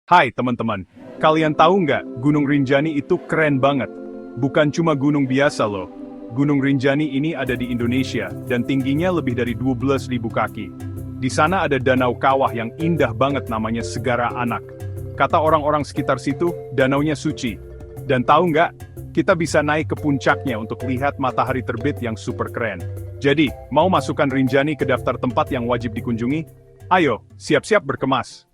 Hai teman-teman, kalian tahu nggak Gunung Rinjani itu keren banget? Bukan cuma gunung biasa loh. Gunung Rinjani ini ada di Indonesia dan tingginya lebih dari 12.000 kaki. Di sana ada danau kawah yang indah banget namanya Segara Anak. Kata orang-orang sekitar situ, danaunya suci. Dan tahu nggak, kita bisa naik ke puncaknya untuk lihat matahari terbit yang super keren. Jadi, mau masukkan Rinjani ke daftar tempat yang wajib dikunjungi? Ayo, siap-siap berkemas.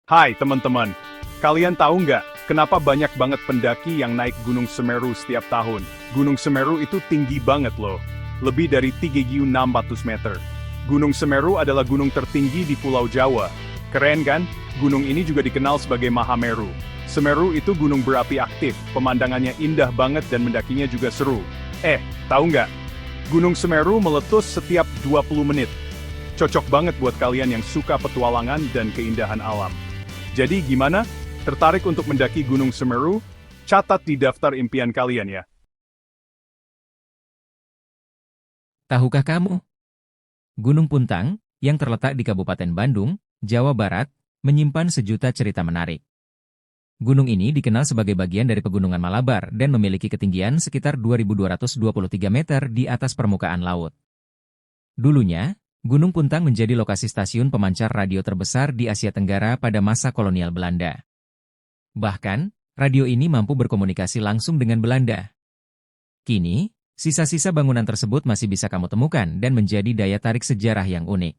Hai teman-teman, kalian tahu nggak kenapa banyak banget pendaki yang naik Gunung Semeru setiap tahun? Gunung Semeru itu tinggi banget loh, lebih dari 3.600 meter. Gunung Semeru adalah gunung tertinggi di Pulau Jawa. Keren kan? Gunung ini juga dikenal sebagai Mahameru. Semeru itu gunung berapi aktif, pemandangannya indah banget dan mendakinya juga seru. Tahu nggak? Gunung Semeru meletus setiap 20 menit. Cocok banget buat kalian yang suka petualangan dan keindahan alam. Jadi gimana? Tertarik untuk mendaki Gunung Semeru? Catat di daftar impian kalian ya. Tahukah kamu? Gunung Puntang, yang terletak di Kabupaten Bandung, Jawa Barat, menyimpan sejuta cerita menarik. Gunung ini dikenal sebagai bagian dari Pegunungan Malabar dan memiliki ketinggian sekitar 2.223 meter di atas permukaan laut. Dulunya, Gunung Puntang menjadi lokasi stasiun pemancar radio terbesar di Asia Tenggara pada masa kolonial Belanda. Bahkan, radio ini mampu berkomunikasi langsung dengan Belanda. Kini, sisa-sisa bangunan tersebut masih bisa kamu temukan dan menjadi daya tarik sejarah yang unik.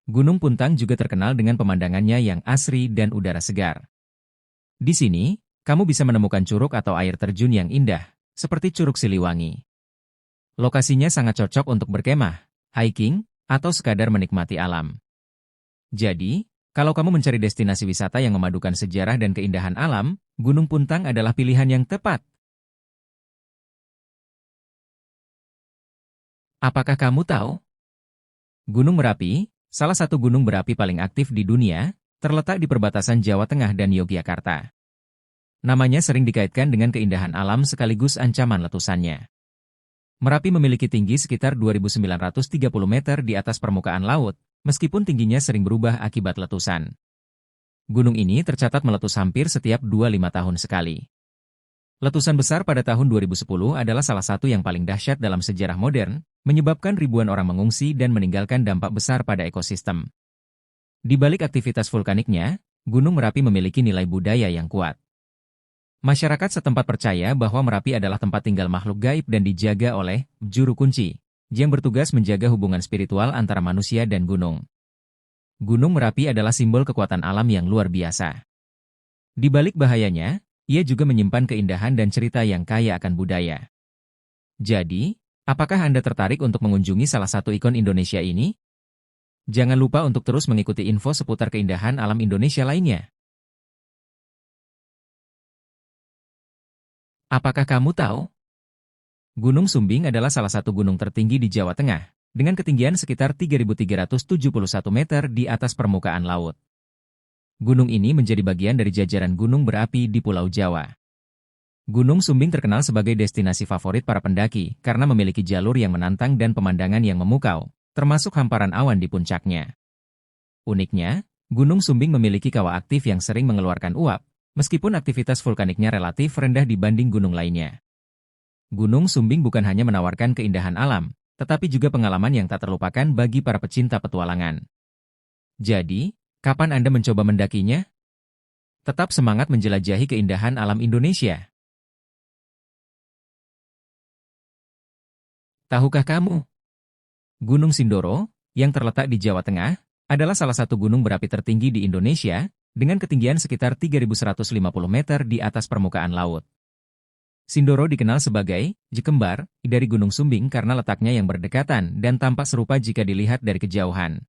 Gunung Puntang juga terkenal dengan pemandangannya yang asri dan udara segar. Di sini, kamu bisa menemukan curug atau air terjun yang indah, seperti Curug Siliwangi. Lokasinya sangat cocok untuk berkemah, hiking, atau sekadar menikmati alam. Jadi, kalau kamu mencari destinasi wisata yang memadukan sejarah dan keindahan alam, Gunung Puntang adalah pilihan yang tepat. Apakah kamu tahu? Gunung Merapi, salah satu gunung berapi paling aktif di dunia, terletak di perbatasan Jawa Tengah dan Yogyakarta. Namanya sering dikaitkan dengan keindahan alam sekaligus ancaman letusannya. Merapi memiliki tinggi sekitar 2.930 meter di atas permukaan laut, meskipun tingginya sering berubah akibat letusan. Gunung ini tercatat meletus hampir setiap 25 tahun sekali. Letusan besar pada tahun 2010 adalah salah satu yang paling dahsyat dalam sejarah modern, menyebabkan ribuan orang mengungsi dan meninggalkan dampak besar pada ekosistem. Di balik aktivitas vulkaniknya, Gunung Merapi memiliki nilai budaya yang kuat. Masyarakat setempat percaya bahwa Merapi adalah tempat tinggal makhluk gaib dan dijaga oleh juru kunci, yang bertugas menjaga hubungan spiritual antara manusia dan gunung. Gunung Merapi adalah simbol kekuatan alam yang luar biasa. Di balik bahayanya, ia juga menyimpan keindahan dan cerita yang kaya akan budaya. Jadi, apakah Anda tertarik untuk mengunjungi salah satu ikon Indonesia ini? Jangan lupa untuk terus mengikuti info seputar keindahan alam Indonesia lainnya. Apakah kamu tahu? Gunung Sumbing adalah salah satu gunung tertinggi di Jawa Tengah, dengan ketinggian sekitar 3.371 meter di atas permukaan laut. Gunung ini menjadi bagian dari jajaran gunung berapi di Pulau Jawa. Gunung Sumbing terkenal sebagai destinasi favorit para pendaki karena memiliki jalur yang menantang dan pemandangan yang memukau, termasuk hamparan awan di puncaknya. Uniknya, Gunung Sumbing memiliki kawah aktif yang sering mengeluarkan uap, meskipun aktivitas vulkaniknya relatif rendah dibanding gunung lainnya. Gunung Sumbing bukan hanya menawarkan keindahan alam, tetapi juga pengalaman yang tak terlupakan bagi para pecinta petualangan. Jadi, kapan Anda mencoba mendakinya? Tetap semangat menjelajahi keindahan alam Indonesia. Tahukah kamu? Gunung Sindoro, yang terletak di Jawa Tengah, adalah salah satu gunung berapi tertinggi di Indonesia, dengan ketinggian sekitar 3.150 meter di atas permukaan laut. Sindoro dikenal sebagai Jekembar dari Gunung Sumbing karena letaknya yang berdekatan dan tampak serupa jika dilihat dari kejauhan.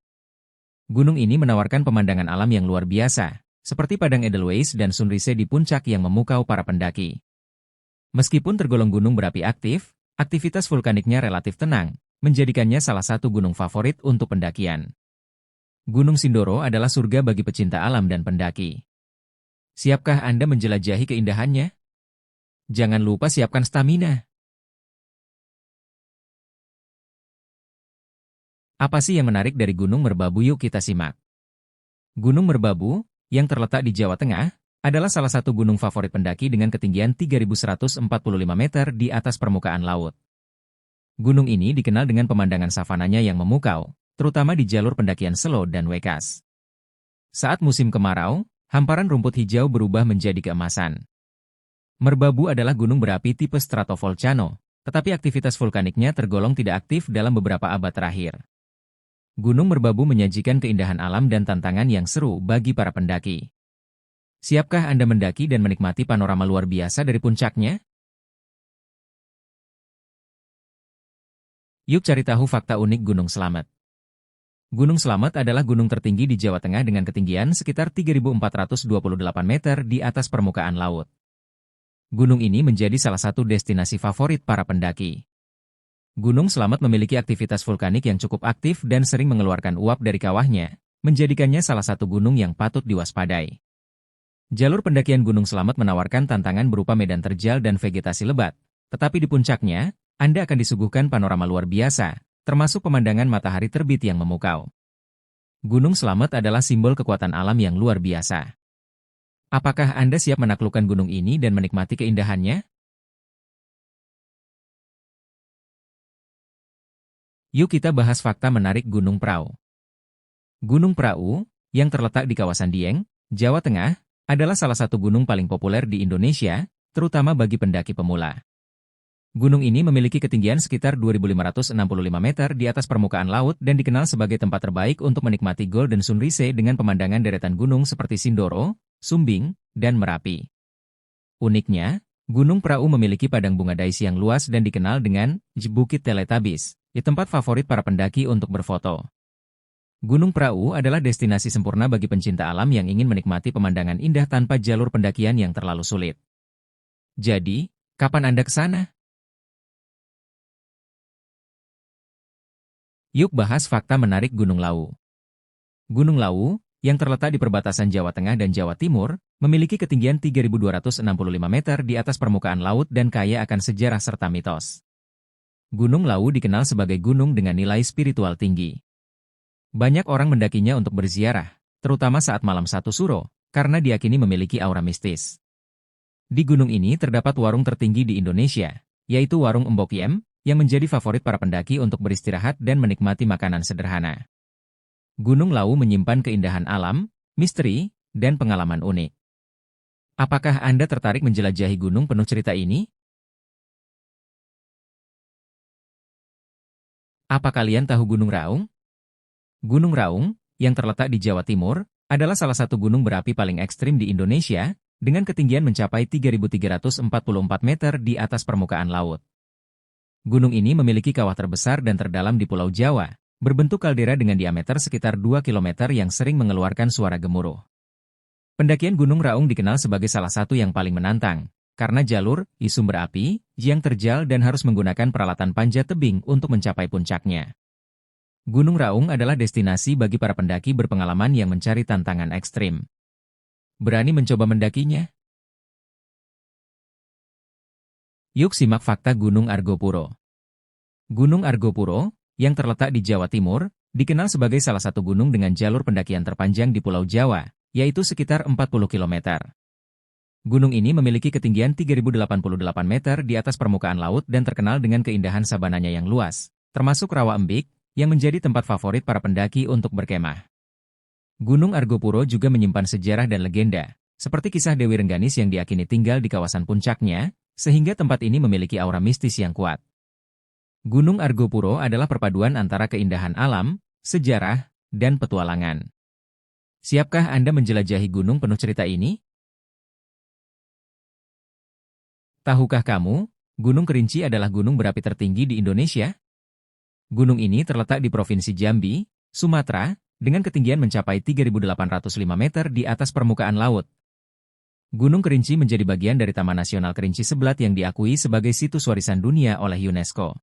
Gunung ini menawarkan pemandangan alam yang luar biasa, seperti Padang Edelweiss dan Sunrise di puncak yang memukau para pendaki. Meskipun tergolong gunung berapi aktif, aktivitas vulkaniknya relatif tenang, menjadikannya salah satu gunung favorit untuk pendakian. Gunung Sindoro adalah surga bagi pecinta alam dan pendaki. Siapkah Anda menjelajahi keindahannya? Jangan lupa siapkan stamina. Apa sih yang menarik dari Gunung Merbabu? Yuk kita simak. Gunung Merbabu, yang terletak di Jawa Tengah, adalah salah satu gunung favorit pendaki dengan ketinggian 3.145 meter di atas permukaan laut. Gunung ini dikenal dengan pemandangan savananya yang memukau, terutama di jalur pendakian Selo dan Wekas. Saat musim kemarau, hamparan rumput hijau berubah menjadi keemasan. Merbabu adalah gunung berapi tipe stratovolcano, tetapi aktivitas vulkaniknya tergolong tidak aktif dalam beberapa abad terakhir. Gunung Merbabu menyajikan keindahan alam dan tantangan yang seru bagi para pendaki. Siapkah Anda mendaki dan menikmati panorama luar biasa dari puncaknya? Yuk cari tahu fakta unik Gunung Slamet. Gunung Slamet adalah gunung tertinggi di Jawa Tengah dengan ketinggian sekitar 3.428 meter di atas permukaan laut. Gunung ini menjadi salah satu destinasi favorit para pendaki. Gunung Slamet memiliki aktivitas vulkanik yang cukup aktif dan sering mengeluarkan uap dari kawahnya, menjadikannya salah satu gunung yang patut diwaspadai. Jalur pendakian Gunung Slamet menawarkan tantangan berupa medan terjal dan vegetasi lebat, tetapi di puncaknya, Anda akan disuguhkan panorama luar biasa, termasuk pemandangan matahari terbit yang memukau. Gunung Slamet adalah simbol kekuatan alam yang luar biasa. Apakah Anda siap menaklukkan gunung ini dan menikmati keindahannya? Yuk kita bahas fakta menarik Gunung Prau. Gunung Prau, yang terletak di kawasan Dieng, Jawa Tengah, adalah salah satu gunung paling populer di Indonesia, terutama bagi pendaki pemula. Gunung ini memiliki ketinggian sekitar 2.565 meter di atas permukaan laut dan dikenal sebagai tempat terbaik untuk menikmati Golden Sunrise dengan pemandangan deretan gunung seperti Sindoro, Sumbing, dan Merapi. Uniknya, Gunung Prau memiliki padang bunga dais yang luas dan dikenal dengan Bukit Teletabis, tempat favorit para pendaki untuk berfoto. Gunung Prau adalah destinasi sempurna bagi pencinta alam yang ingin menikmati pemandangan indah tanpa jalur pendakian yang terlalu sulit. Jadi, kapan Anda ke sana? Yuk bahas fakta menarik Gunung Lawu. Gunung Lawu, yang terletak di perbatasan Jawa Tengah dan Jawa Timur, memiliki ketinggian 3.265 meter di atas permukaan laut dan kaya akan sejarah serta mitos. Gunung Lawu dikenal sebagai gunung dengan nilai spiritual tinggi. Banyak orang mendakinya untuk berziarah, terutama saat malam satu suro, karena diyakini memiliki aura mistis. Di gunung ini terdapat warung tertinggi di Indonesia, yaitu Warung Mbok Yem, yang menjadi favorit para pendaki untuk beristirahat dan menikmati makanan sederhana. Gunung Lawu menyimpan keindahan alam, misteri, dan pengalaman unik. Apakah Anda tertarik menjelajahi gunung penuh cerita ini? Apa kalian tahu Gunung Raung? Gunung Raung, yang terletak di Jawa Timur, adalah salah satu gunung berapi paling ekstrim di Indonesia, dengan ketinggian mencapai 3.344 meter di atas permukaan laut. Gunung ini memiliki kawah terbesar dan terdalam di Pulau Jawa, berbentuk kaldera dengan diameter sekitar 2 km yang sering mengeluarkan suara gemuruh. Pendakian Gunung Raung dikenal sebagai salah satu yang paling menantang, karena jalur, sumber api, yang terjal dan harus menggunakan peralatan panjat tebing untuk mencapai puncaknya. Gunung Raung adalah destinasi bagi para pendaki berpengalaman yang mencari tantangan ekstrim. Berani mencoba mendakinya? Yuk simak fakta Gunung Argopuro. Gunung Argopuro, yang terletak di Jawa Timur, dikenal sebagai salah satu gunung dengan jalur pendakian terpanjang di Pulau Jawa, yaitu sekitar 40 km. Gunung ini memiliki ketinggian 3.088 meter di atas permukaan laut dan terkenal dengan keindahan sabananya yang luas, termasuk Rawa Embik, yang menjadi tempat favorit para pendaki untuk berkemah. Gunung Argopuro juga menyimpan sejarah dan legenda, seperti kisah Dewi Rengganis yang diyakini tinggal di kawasan puncaknya, sehingga tempat ini memiliki aura mistis yang kuat. Gunung Argopuro adalah perpaduan antara keindahan alam, sejarah, dan petualangan. Siapkah Anda menjelajahi gunung penuh cerita ini? Tahukah kamu, Gunung Kerinci adalah gunung berapi tertinggi di Indonesia? Gunung ini terletak di Provinsi Jambi, Sumatera, dengan ketinggian mencapai 3.805 meter di atas permukaan laut. Gunung Kerinci menjadi bagian dari Taman Nasional Kerinci Seblat yang diakui sebagai situs warisan dunia oleh UNESCO.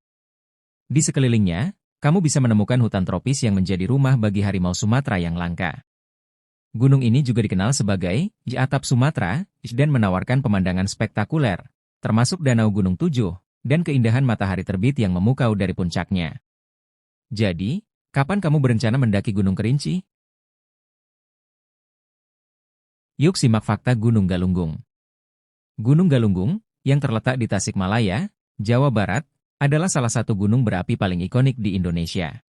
Di sekelilingnya, kamu bisa menemukan hutan tropis yang menjadi rumah bagi harimau Sumatera yang langka. Gunung ini juga dikenal sebagai Atap Sumatera dan menawarkan pemandangan spektakuler, termasuk Danau Gunung Tujuh, dan keindahan matahari terbit yang memukau dari puncaknya. Jadi, Kapan kamu berencana mendaki Gunung Kerinci? Yuk simak fakta Gunung Galunggung. Gunung Galunggung, yang terletak di Tasikmalaya, Jawa Barat, adalah salah satu gunung berapi paling ikonik di Indonesia.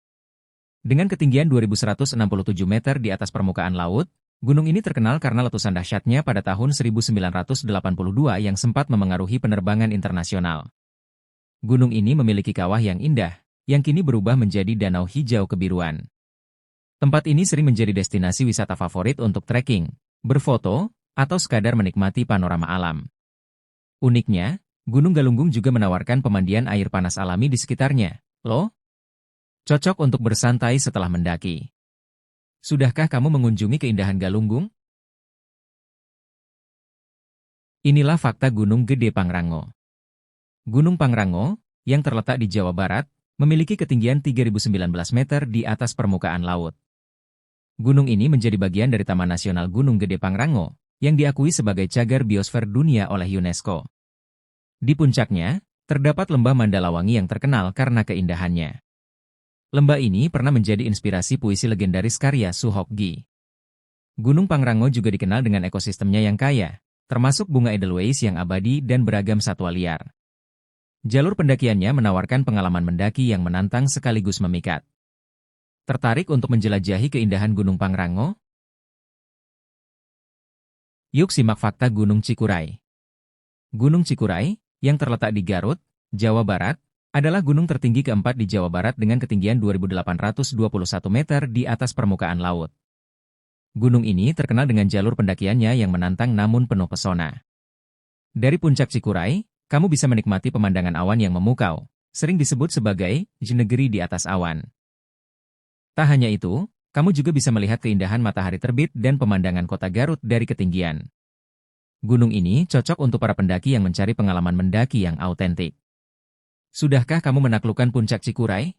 Dengan ketinggian 2.167 meter di atas permukaan laut, gunung ini terkenal karena letusan dahsyatnya pada tahun 1982 yang sempat memengaruhi penerbangan internasional. Gunung ini memiliki kawah yang indah, yang kini berubah menjadi danau hijau kebiruan. Tempat ini sering menjadi destinasi wisata favorit untuk trekking, berfoto, atau sekadar menikmati panorama alam. Uniknya, Gunung Galunggung juga menawarkan pemandian air panas alami di sekitarnya, loh. Cocok untuk bersantai setelah mendaki. Sudahkah kamu mengunjungi keindahan Galunggung? Inilah fakta Gunung Gede Pangrango. Gunung Pangrango, yang terletak di Jawa Barat, memiliki ketinggian 3.019 meter di atas permukaan laut. Gunung ini menjadi bagian dari Taman Nasional Gunung Gede Pangrango, yang diakui sebagai cagar biosfer dunia oleh UNESCO. Di puncaknya, terdapat lembah Mandalawangi yang terkenal karena keindahannya. Lembah ini pernah menjadi inspirasi puisi legendaris karya Suhokgi. Gunung Pangrango juga dikenal dengan ekosistemnya yang kaya, termasuk bunga edelweiss yang abadi dan beragam satwa liar. Jalur pendakiannya menawarkan pengalaman mendaki yang menantang sekaligus memikat. Tertarik untuk menjelajahi keindahan Gunung Pangrango? Yuk simak fakta Gunung Cikuray. Gunung Cikuray, yang terletak di Garut, Jawa Barat, adalah gunung tertinggi keempat di Jawa Barat dengan ketinggian 2.821 meter di atas permukaan laut. Gunung ini terkenal dengan jalur pendakiannya yang menantang namun penuh pesona. Dari puncak Cikuray, kamu bisa menikmati pemandangan awan yang memukau, sering disebut sebagai negeri di atas awan. Tak hanya itu, kamu juga bisa melihat keindahan matahari terbit dan pemandangan kota Garut dari ketinggian. Gunung ini cocok untuk para pendaki yang mencari pengalaman mendaki yang autentik. Sudahkah kamu menaklukkan puncak Cikuray?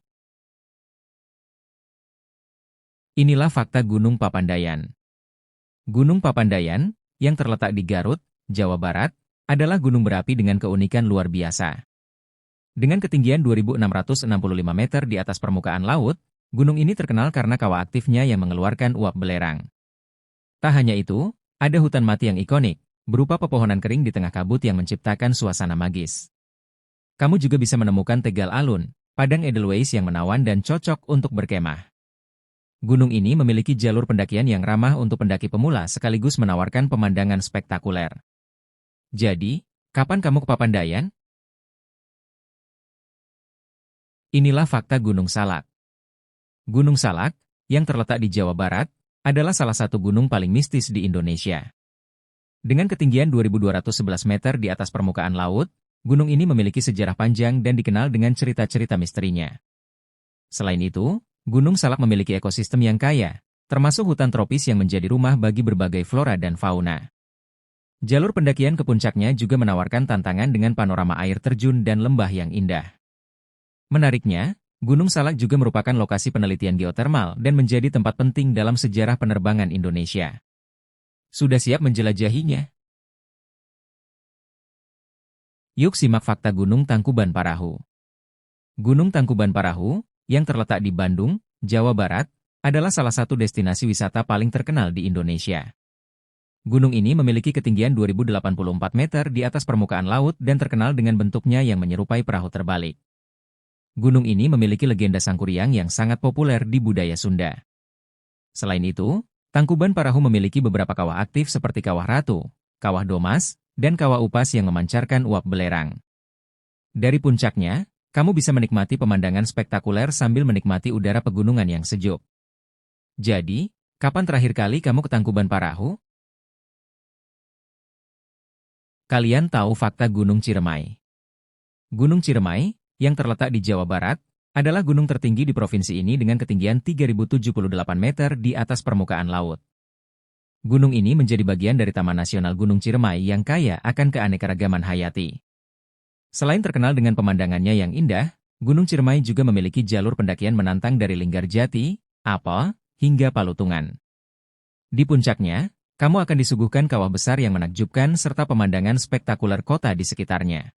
Inilah fakta Gunung Papandayan. Gunung Papandayan, yang terletak di Garut, Jawa Barat, adalah gunung berapi dengan keunikan luar biasa. Dengan ketinggian 2.665 meter di atas permukaan laut, gunung ini terkenal karena kawah aktifnya yang mengeluarkan uap belerang. Tak hanya itu, ada hutan mati yang ikonik, berupa pepohonan kering di tengah kabut yang menciptakan suasana magis. Kamu juga bisa menemukan tegal alun, padang edelweiss yang menawan dan cocok untuk berkemah. Gunung ini memiliki jalur pendakian yang ramah untuk pendaki pemula sekaligus menawarkan pemandangan spektakuler. Jadi, kapan kamu ke Papandayan? Inilah fakta Gunung Salak. Gunung Salak, yang terletak di Jawa Barat, adalah salah satu gunung paling mistis di Indonesia. Dengan ketinggian 2.211 meter di atas permukaan laut, gunung ini memiliki sejarah panjang dan dikenal dengan cerita-cerita misterinya. Selain itu, Gunung Salak memiliki ekosistem yang kaya, termasuk hutan tropis yang menjadi rumah bagi berbagai flora dan fauna. Jalur pendakian ke puncaknya juga menawarkan tantangan dengan panorama air terjun dan lembah yang indah. Menariknya, Gunung Salak juga merupakan lokasi penelitian geotermal dan menjadi tempat penting dalam sejarah penerbangan Indonesia. Sudah siap menjelajahinya? Yuk simak fakta Gunung Tangkuban Parahu. Gunung Tangkuban Parahu, yang terletak di Bandung, Jawa Barat, adalah salah satu destinasi wisata paling terkenal di Indonesia. Gunung ini memiliki ketinggian 2.084 meter di atas permukaan laut dan terkenal dengan bentuknya yang menyerupai perahu terbalik. Gunung ini memiliki legenda Sangkuriang yang sangat populer di budaya Sunda. Selain itu, Tangkuban Parahu memiliki beberapa kawah aktif seperti Kawah Ratu, Kawah Domas, dan Kawah Upas yang memancarkan uap belerang. Dari puncaknya, kamu bisa menikmati pemandangan spektakuler sambil menikmati udara pegunungan yang sejuk. Jadi, kapan terakhir kali kamu ke Tangkuban Parahu? Kalian tahu fakta Gunung Ciremai? Gunung Ciremai, yang terletak di Jawa Barat, adalah gunung tertinggi di provinsi ini dengan ketinggian 3.078 meter di atas permukaan laut. Gunung ini menjadi bagian dari Taman Nasional Gunung Ciremai yang kaya akan keanekaragaman hayati. Selain terkenal dengan pemandangannya yang indah, Gunung Ciremai juga memiliki jalur pendakian menantang dari Linggarjati, Apel, hingga Palutungan. Di puncaknya, kamu akan disuguhkan kawah besar yang menakjubkan serta pemandangan spektakuler kota di sekitarnya.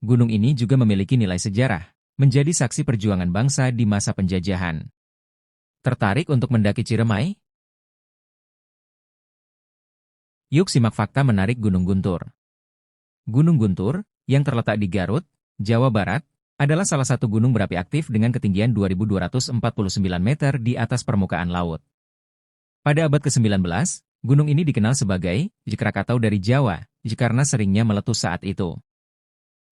Gunung ini juga memiliki nilai sejarah, menjadi saksi perjuangan bangsa di masa penjajahan. Tertarik untuk mendaki Ciremai? Yuk simak fakta menarik Gunung Guntur. Gunung Guntur, yang terletak di Garut, Jawa Barat, adalah salah satu gunung berapi aktif dengan ketinggian 2.249 meter di atas permukaan laut. Pada abad ke-19, gunung ini dikenal sebagai Krakatau dari Jawa, karena seringnya meletus saat itu.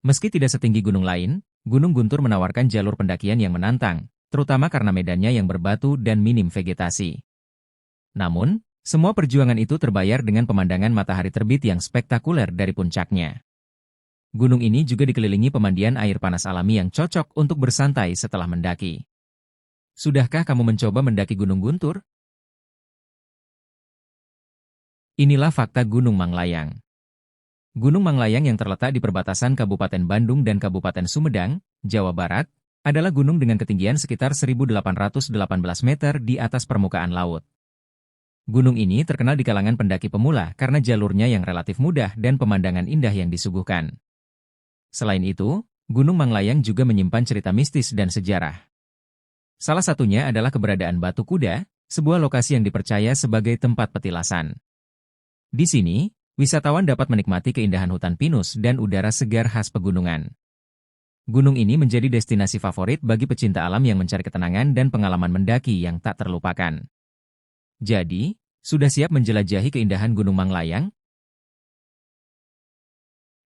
Meski tidak setinggi gunung lain, Gunung Guntur menawarkan jalur pendakian yang menantang, terutama karena medannya yang berbatu dan minim vegetasi. Namun, semua perjuangan itu terbayar dengan pemandangan matahari terbit yang spektakuler dari puncaknya. Gunung ini juga dikelilingi pemandian air panas alami yang cocok untuk bersantai setelah mendaki. Sudahkah kamu mencoba mendaki Gunung Guntur? Inilah fakta Gunung Manglayang. Gunung Manglayang yang terletak di perbatasan Kabupaten Bandung dan Kabupaten Sumedang, Jawa Barat, adalah gunung dengan ketinggian sekitar 1.818 meter di atas permukaan laut. Gunung ini terkenal di kalangan pendaki pemula karena jalurnya yang relatif mudah dan pemandangan indah yang disuguhkan. Selain itu, Gunung Manglayang juga menyimpan cerita mistis dan sejarah. Salah satunya adalah keberadaan Batu Kuda, sebuah lokasi yang dipercaya sebagai tempat petilasan. Di sini, wisatawan dapat menikmati keindahan hutan pinus dan udara segar khas pegunungan. Gunung ini menjadi destinasi favorit bagi pecinta alam yang mencari ketenangan dan pengalaman mendaki yang tak terlupakan. Jadi, sudah siap menjelajahi keindahan Gunung Manglayang?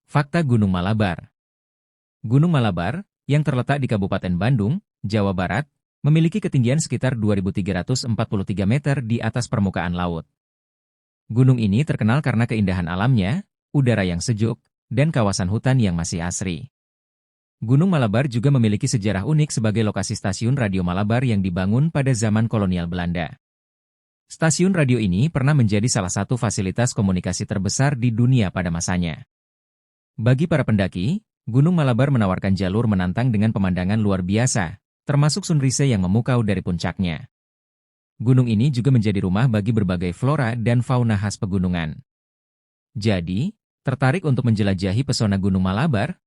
Fakta Gunung Malabar. Gunung Malabar, yang terletak di Kabupaten Bandung, Jawa Barat, memiliki ketinggian sekitar 2.343 meter di atas permukaan laut. Gunung ini terkenal karena keindahan alamnya, udara yang sejuk, dan kawasan hutan yang masih asri. Gunung Malabar juga memiliki sejarah unik sebagai lokasi stasiun radio Malabar yang dibangun pada zaman kolonial Belanda. Stasiun radio ini pernah menjadi salah satu fasilitas komunikasi terbesar di dunia pada masanya. Bagi para pendaki, Gunung Malabar menawarkan jalur menantang dengan pemandangan luar biasa, termasuk sunrise yang memukau dari puncaknya. Gunung ini juga menjadi rumah bagi berbagai flora dan fauna khas pegunungan. Jadi, tertarik untuk menjelajahi pesona Gunung Malabar?